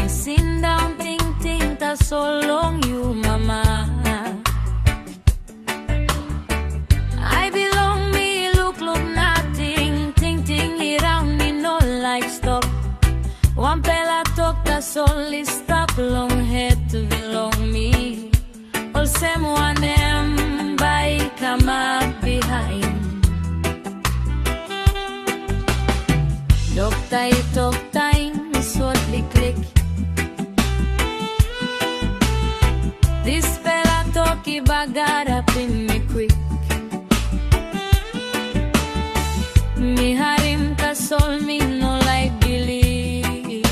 sindaun, tingting, tasol, you mama. I belong me, lukluk, nothing, tingting, raun, me no like stop. Wanpela, Dokta, Tasol, stap, long head to belong me. Olsem, wanem, kamap, bihain. Dokta, taim, liklik. Dispela, bagarapim, me kwik. Mi harim, tasol, me no like bilip.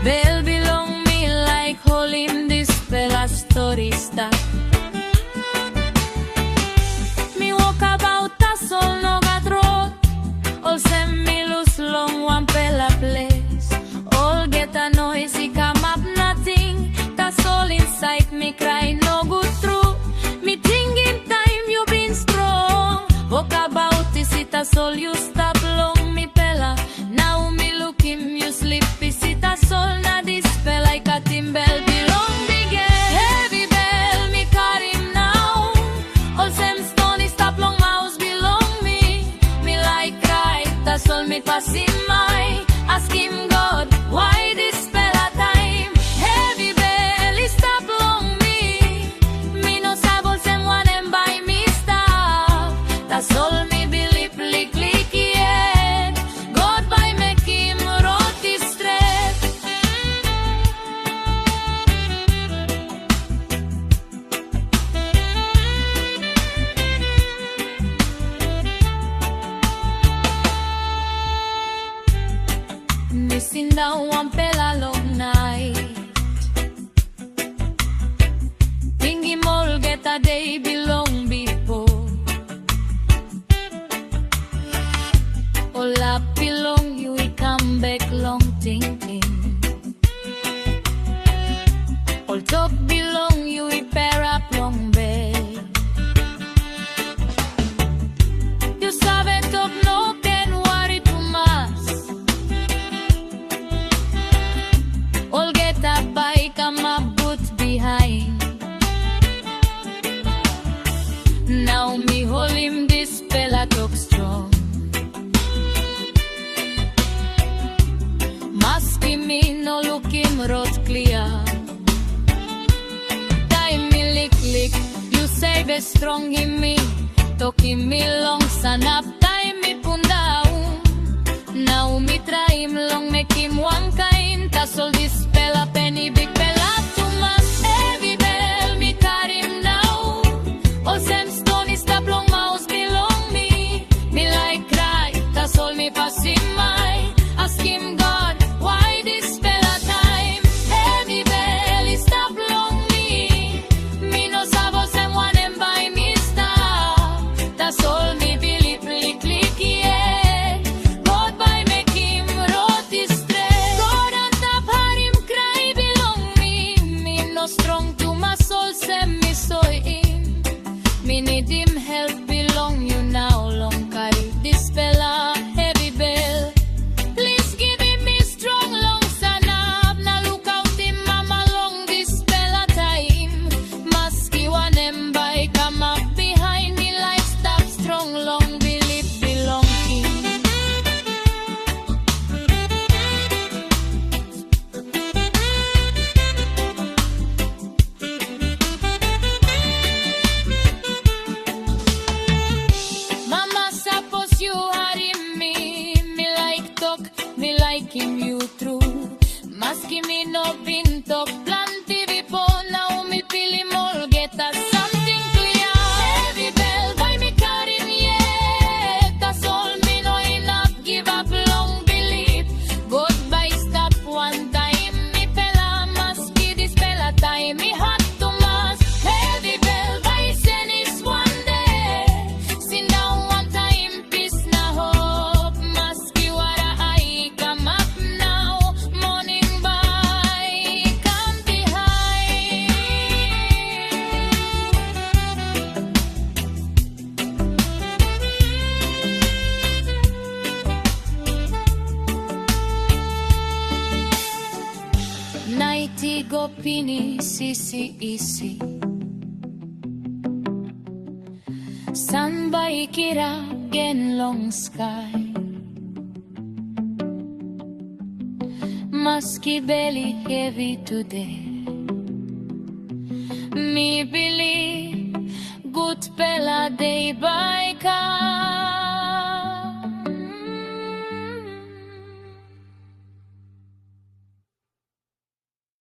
Bel bilong me like holim, Dispela, stori, stap. Mi Wokabaut, Tasol, nogat, Olsem, Wanpela, ples. Olgeta, nois, kamap, nothing. Tasol inside me cry, no good true. Me Tingting time, you been strong. Wokabaut, is it Tasol, you stap long, me pela. Now me look him, you sleep, is it Tasol, na Dispela, like a timbel, bilong, begin. Hevi Bel, me harim now. Olsem, stony, stap long, mouse, bilong me. Me like cry, Tasol, me passing. Ask him God, why Dispela time? Hevi Bel, stop long me. Me no sab Olsem wanem by me stop. Tasol me bilip, liklik, yeah. God by make him roti straight. Me sindaun, Wanpela, long Nait. Tingting, Olgeta, they belong before. Ola belong, you come back long, Tingting. All top belong, you pairap long bed. You sabe top no can worry Tumas. Olgeta by kamap bihain. Now me holim, Dispela talk strong. Maski me no look him rot clear. Taim me liklik, you say be strong in me. Toki me long sanap, taim me pundaun. Now me try him long, make him one kind. Tasol, Dispela, penny, big pela, Tumas. Hevi Bel, me harim now. Olsem, stony, stap long, mouse, belong me. Me like cry, Tasol, me passing my. Ask him God, why Dispela time? Hevi Bel, stap long me. Me no sab Olsem wanem by me stop. Tasol me bilip, liklik, yeah. God by make him roti straight. God on top, harim cry, belong me. Me no strong, Tumas, Olsem, me soy him. Me need him help, belong you now, long carry Dispela, Hevi Bel. Please give him me strong, long sanap. Na look out him, mama, long Dispela time. Maski wanem by kamap, behind me like stap, strong, long bilip, belong him. Mama, suppose you harim me. Me like talk, me like him you true. Maski me no bin talk, planti vipo. Now me feel him Olgeta, something clear. Hevi Bel, by me harim, yeah. Tasol me no enough, give up long bilip. Goodbye, stop one time. Me pela, maski Dispela time. Me hot Tumas. Hevi Bel, by senis one day. Sindaun one time, peace na hope. Maski wara I come up now. Morning by tigo pini sisi isi Samba ikira gen long sky Maski belly heavy today Me believe good pela day by car